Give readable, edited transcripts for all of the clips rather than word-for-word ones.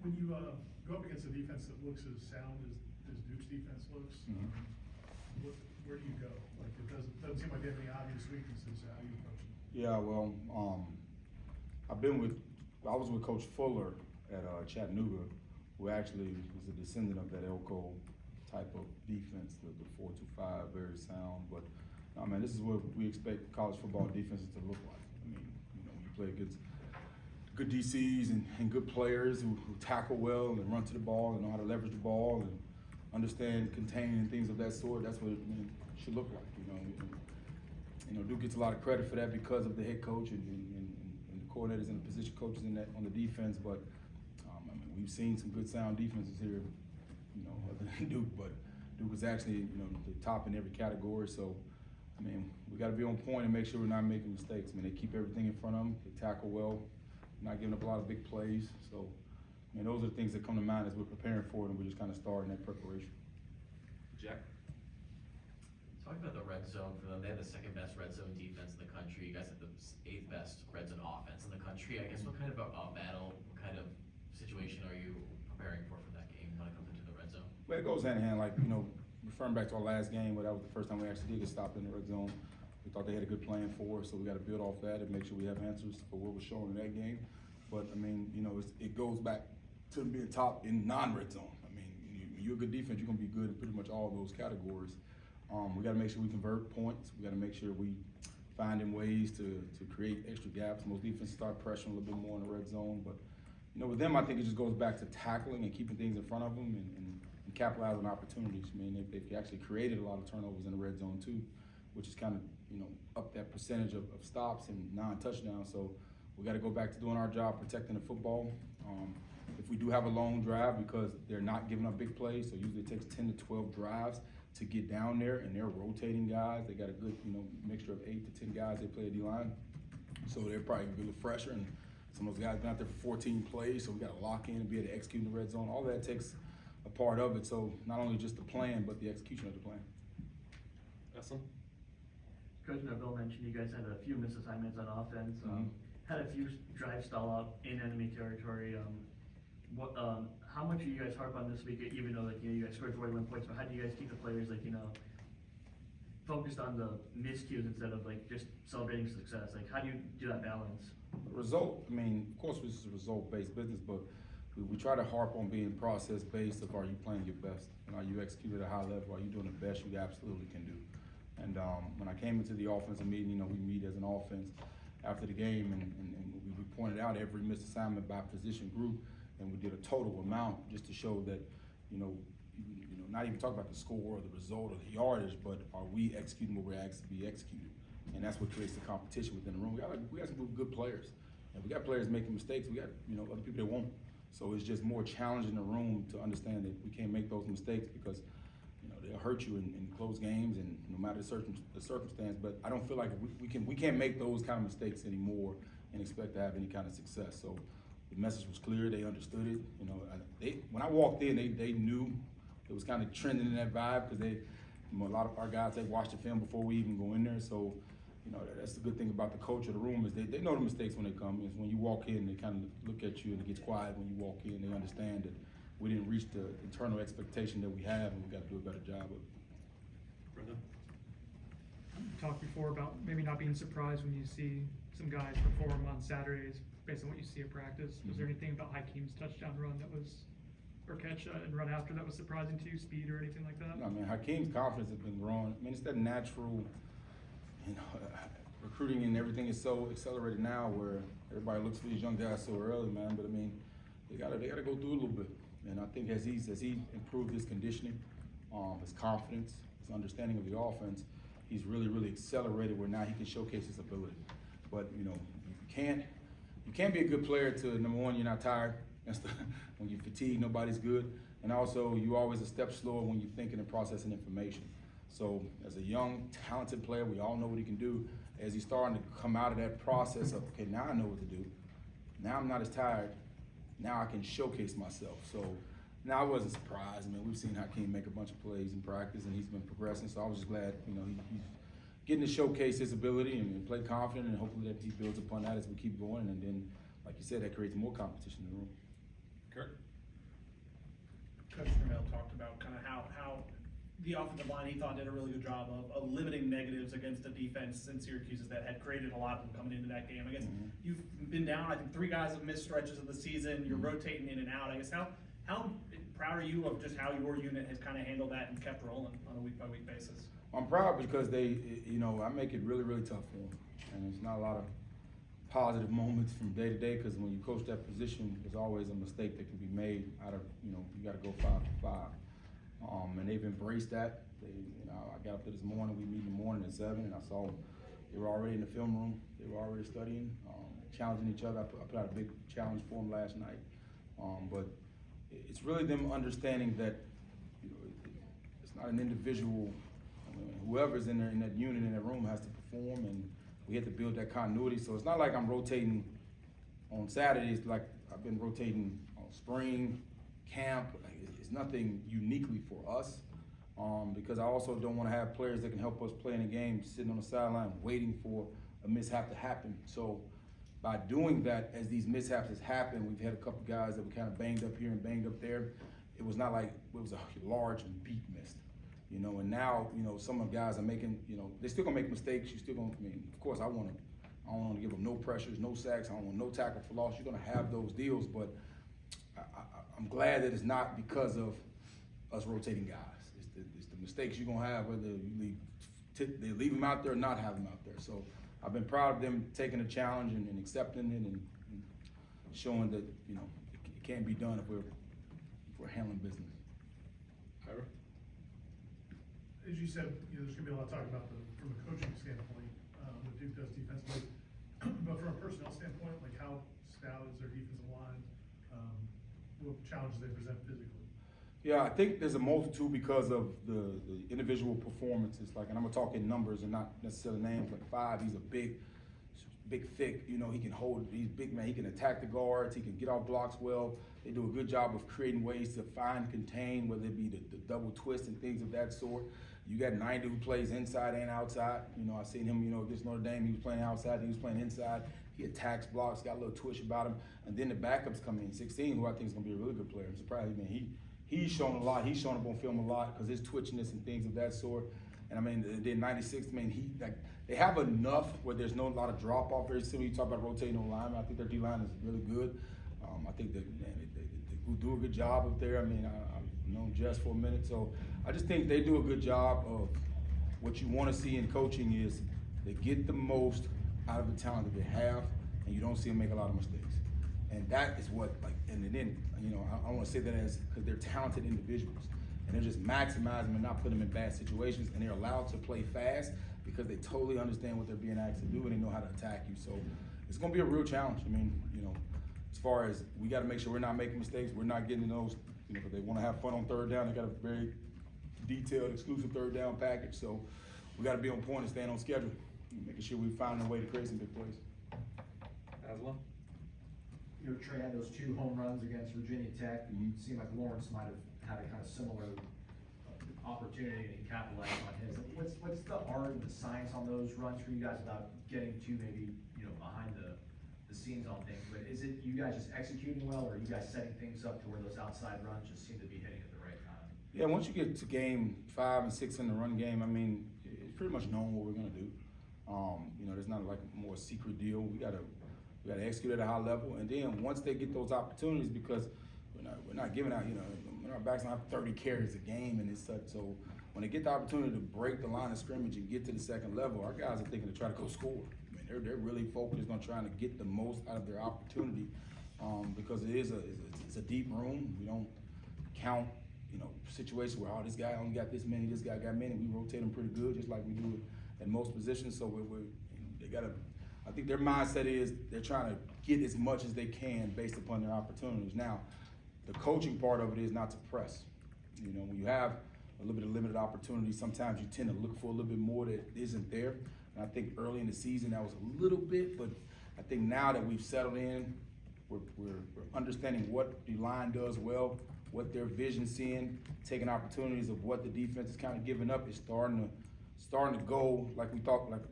When you go up against a defense that looks as sound as Duke's defense looks, where do you go? Like, it doesn't seem like they have any obvious weaknesses. How do you approach it? Yeah, well, I was with Coach Fuller at Chattanooga, who actually was a descendant of that Elko type of defense, the 4-2-5, very sound. But I mean, this is what we expect college football defenses to look like. I mean, you know, you play against good DCs and good players who tackle well and run to the ball and know how to leverage the ball and understand containing and things of that sort. That's what it should look like. You know, Duke gets a lot of credit for that because of the head coach and the coordinators and the position coaches on the defense. But I mean, we've seen some good sound defenses here, you know, other than Duke. But Duke was actually, you know, the top in every category. So I mean, we got to be on point and make sure we're not making mistakes. I mean, they keep everything in front of them. They tackle well, not giving up a lot of big plays. So I mean, those are the things that come to mind as we're preparing for it, and we're just kind of starting that preparation. Jack? Talk about the red zone for them. They have the second best red zone defense in the country. You guys have the 8th best red zone offense in the country. I guess what kind of a battle, what kind of situation are you preparing for that game when it comes into the red zone? Well, it goes hand in hand. Like, you know, referring back to our last game, where that was the first time we actually did get stopped in the red zone. We thought they had a good plan for us, so we got to build off that and make sure we have answers for what was shown in that game. But I mean, you know, it goes back to being top in non-red zone. I mean, you're a good defense, you're gonna be good in pretty much all those categories. We got to make sure we convert points. We got to make sure we finding ways to create extra gaps. Most defenses start pressuring a little bit more in the red zone, but you know, with them, I think it just goes back to tackling and keeping things in front of them and capitalizing on opportunities. I mean, they've actually created a lot of turnovers in the red zone too, which is kind of, you know, up that percentage of stops and non-touchdowns. So we got to go back to doing our job protecting the football. If we do have a long drive, because they're not giving up big plays, so usually it takes 10 to 12 drives to get down there, and they're rotating guys. They got a good, you know, mixture of 8 to 10 guys. They play a D-line, so they're probably a little fresher. And some of those guys been out there for 14 plays, so we got to lock in and be able to execute in the red zone. All that takes a part of it. So not only just the plan, but the execution of the plan. Esselin? Coach Neville mentioned you guys had a few misassignments on offense. Had a few drives stall out in enemy territory. How much do you guys harp on this week, even though, like, you know, you guys scored 41 points, but how do you guys keep the players, like, you know, focused on the miscues instead of, like, just celebrating success? Like, how do you do that balance? The result, I mean, of course, this is a result-based business, but we try to harp on being process-based of, are you playing your best? And are you executing at a high level? Are you doing the best you absolutely can do? And when I came into the offensive meeting, you know, we meet as an offense after the game, and we pointed out every missed assignment by position group, and we did a total amount just to show that, you know, not even talk about the score or the result or the yardage, but are we executing what we're asked to be executed? And that's what creates the competition within the room. We got some good players, and we got players making mistakes. We got, you know, other people that won't. So it's just more challenging in the room to understand that we can't make those mistakes, because, you know, they'll hurt you in close games and no matter the circumstance. But I don't feel like we can't make those kind of mistakes anymore and expect to have any kind of success. So the message was clear. They understood it. You know, when I walked in, they knew it was kind of trending in that vibe, because a lot of our guys, they watched the film before we even go in there. So, you know, that's the good thing about the coach of the room, is they know the mistakes when they come. Is when you walk in, they kind of look at you and it gets quiet when you walk in. They understand that we didn't reach the internal expectation that we have, and we got to do a better job of it. Brendan? You talked before about maybe not being surprised when you see some guys perform on Saturdays based on what you see at practice. Was there anything about Hakeem's touchdown run that was, or catch and run after, that was surprising to you, speed or anything like that? No, I mean, Hakeem's confidence has been growing. I mean, it's that natural, you know, recruiting and everything is so accelerated now, where everybody looks for these young guys so early, man. But I mean, they gotta go through a little bit. And I think as he improved his conditioning, his confidence, his understanding of the offense, he's really accelerated, where now he can showcase his ability. But you know, you can't be a good player to, number one, you're not tired. When you're fatigued, nobody's good. And also, you're always a step slower when you're thinking and processing information. So as a young, talented player, we all know what he can do. As he's starting to come out of that process of, okay, now I know what to do. Now I'm not as tired. Now I can showcase myself. So now I wasn't surprised. I mean, we've seen Hakeem make a bunch of plays in practice, and he's been progressing. So I was just glad, you know, he's getting to showcase his ability and play confident, and hopefully that he builds upon that as we keep going. And then, like you said, that creates more competition in the room. Kurt? Coach Trammell talked about kind of how the offensive line he thought did a really good job of limiting negatives against the defense in Syracuse that had created a lot of them coming into that game. I guess you've been down, I think 3 guys have missed stretches of the season. You're rotating in and out. I guess how proud are you of just how your unit has kind of handled that and kept rolling on a week-by-week basis? I'm proud because they, I make it really, really tough for them. And it's not a lot of positive moments from day to day, because when you coach that position, there's always a mistake that can be made out of, you got to go 5 for 5. And they've embraced that. I got up there this morning, we meet in the morning at 7, and I saw they were already in the film room. They were already studying, challenging each other. I put out a big challenge for them last night. But it's really them understanding that, it's not an individual. Whoever's in that unit, in that room, has to perform, and we have to build that continuity. So it's not like I'm rotating on Saturdays like I've been rotating on spring, camp. It's nothing uniquely for us, because I also don't want to have players that can help us play in a game sitting on the sideline waiting for a mishap to happen. So by doing that, as these mishaps has happened, we've had a couple guys that were kind of banged up here and banged up there. It was not like it was a large and beat miss. And now, some of the guys are making, they're still gonna make mistakes. You're still gonna, of course, I don't want to give them no pressures, no sacks. I don't want no tackle for loss. You're gonna have those deals, but I'm glad that it's not because of us rotating guys. It's the mistakes you're gonna have, whether you they leave them out there or not have them out there. So I've been proud of them taking the challenge and accepting it and showing that, it can't be done if we're handling business. Ira? As you said, there's gonna be a lot of talk about from a coaching standpoint, what Duke does defensively, but from a personnel standpoint, like how stout is their defensive line? What challenges they present physically? Yeah, I think there's a multitude because of the individual performances. And I'm gonna talk in numbers and not necessarily names. Like 5, he's a big, thick. He can hold. He's big man. He can attack the guards. He can get off blocks well. They do a good job of creating ways to find, contain, whether it be the double twist and things of that sort. You got 90 who plays inside and outside. I seen him, against Notre Dame. He was playing outside. He was playing inside. He attacks blocks. Got a little twitch about him. And then the backups come in. 16, who I think is gonna be a really good player. I'm surprised. He's shown a lot. He's shown up on film a lot because his twitchiness and things of that sort. And then 96. They have enough where there's no lot of drop off. Very similar. You talk about rotating on line. I think their D line is really good. I think that they do a good job up there. I've known Jess for a minute, so I just think they do a good job of what you want to see in coaching is they get the most out of the talent that they have, and you don't see them make a lot of mistakes. And that is what, and then, I want to say that as because they're talented individuals, and they're just maximizing them and not putting them in bad situations, and they're allowed to play fast because they totally understand what they're being asked to do and they know how to attack you. So it's going to be a real challenge. As far as we got to make sure we're not making mistakes, we're not getting those, because they want to have fun on third down. They got a very detailed, exclusive third down package. So we got to be on point and staying on schedule, making sure we find a way to create some big plays. Aslan? Trey had those 2 home runs against Virginia Tech. Mhm. It seemed like Lawrence might have had a kind of similar opportunity and he capitalized on his. What's the art and the science on those runs for you guys without getting too maybe behind the scenes on things? But is it you guys just executing well, or are you guys setting things up to where those outside runs just seem to be hitting at the right time? Yeah, once you get to game 5 and 6 in the run game, it's pretty much known what we're gonna do. There's not like a more secret deal. We gotta execute at a high level, and then once they get those opportunities, because we're not giving out, our backs don't have 30 carries a game and it's such. So when they get the opportunity to break the line of scrimmage and get to the second level, our guys are thinking to try to go score. They're really focused on trying to get the most out of their opportunity, because it's a deep room. We don't count, situations where this guy only got this many, this guy got many. We rotate them pretty good, just like we do it at most positions. So they gotta. I think their mindset is they're trying to get as much as they can based upon their opportunities. Now, the coaching part of it is not to press. When you have a little bit of limited opportunity, sometimes you tend to look for a little bit more that isn't there. And I think early in the season that was a little bit, but I think now that we've settled in, we're understanding what the line does well, what their vision's seeing, taking opportunities of what the defense is kind of giving up. Is starting to go like we talked, like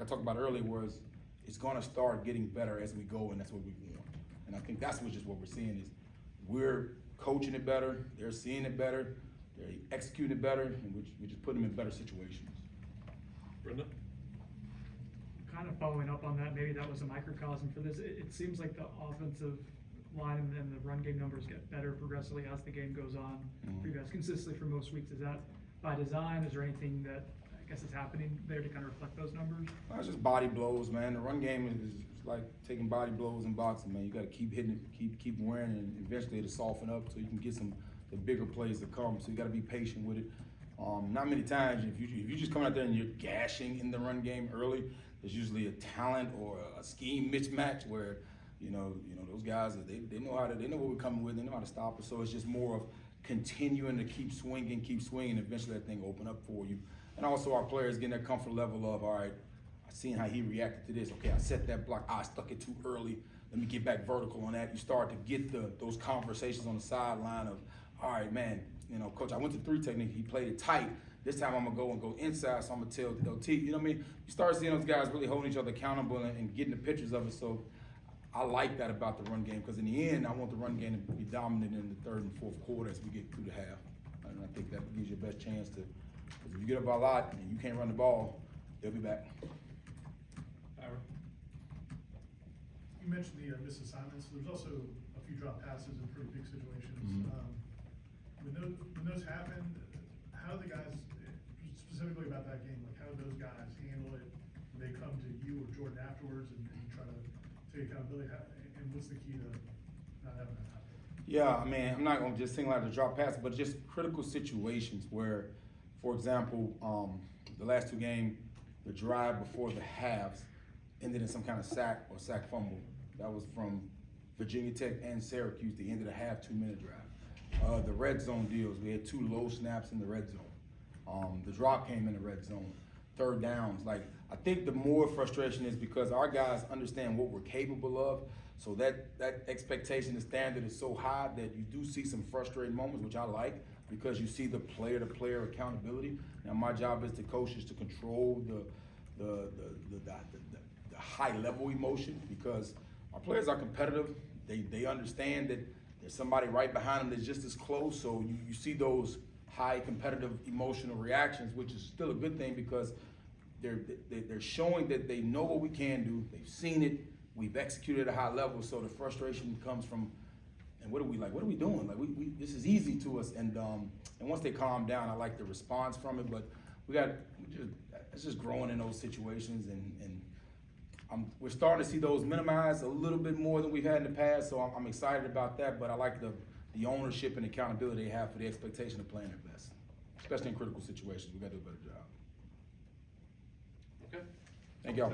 I talked about earlier, was it's going to start getting better as we go, and that's what we want. And I think that's just what we're seeing is we're coaching it better, they're seeing it better, they're executing it better, and we just put them in better situations. Brenda? Kind of following up on that, maybe that was a microcosm for this. It seems like the offensive line and the run game numbers get better progressively as the game goes on for you guys consistently for most weeks. Is that by design? Is there anything that I guess is happening there to kind of reflect those numbers? It's just body blows, man. The run game is like taking body blows in boxing, man. You got to keep hitting it, keep wearing it, and eventually it'll soften up so you can get the bigger plays to come. So you got to be patient with it. Not many times, if you just come out there and you're gashing in the run game early, there's usually a talent or a scheme mismatch where, you know those guys, they know what we're coming with, they know how to stop it. So it's just more of continuing to keep swinging, eventually that thing open up for you. And also our players getting that comfort level of, all right, I seen how he reacted to this. Okay, I set that block, I stuck it too early. Let me get back vertical on that. You start to get those conversations on the sideline of, all right, man, coach, I went to 3 technique, he played it tight. This time I'm gonna go inside, so I'm gonna tell LT, you know what I mean? You start seeing those guys really holding each other accountable and getting the pictures of it. So I like that about the run game, because in the end, I want the run game to be dominant in the 3rd and 4th quarter as we get through the half. And I think that gives you the best chance to, because if you get up a lot and you can't run the ball, they'll be back. Ira? You mentioned the missed assignments. There's also a few drop passes in pretty big situations. When those happen, how do the guys, specifically about that game, like how do those guys handle it? Do they come to you or Jordan afterwards and try to take accountability? And what's the key to not having that happen? Yeah, I mean, I'm not gonna just single out the drop pass, but just critical situations where, for example, the last 2 games, the drive before the halves ended in some kind of sack or sack fumble. That was from Virginia Tech and Syracuse, the end of the half 2-minute drive. The red zone deals, we had 2 low snaps in the red zone. The drop came in the red zone. 3rd downs, like, I think the more frustration is because our guys understand what we're capable of, so that expectation, the standard is so high that you do see some frustrating moments, which I like, because you see the player-to-player accountability. Now my job as the coach is to control the high-level emotion, because our players are competitive. They understand that there's somebody right behind them that's just as close, so you see those high competitive emotional reactions, which is still a good thing because they're showing that they know what we can do, they've seen it, we've executed at a high level, so the frustration comes from, and what are we doing? Like this is easy to us, and once they calm down, I like the response from it, but it's just growing in those situations, and we're starting to see those minimized a little bit more than we've had in the past, so I'm excited about that, but I like the ownership and accountability they have for the expectation of playing their best, especially in critical situations. We got to do a better job. Okay. Thank y'all.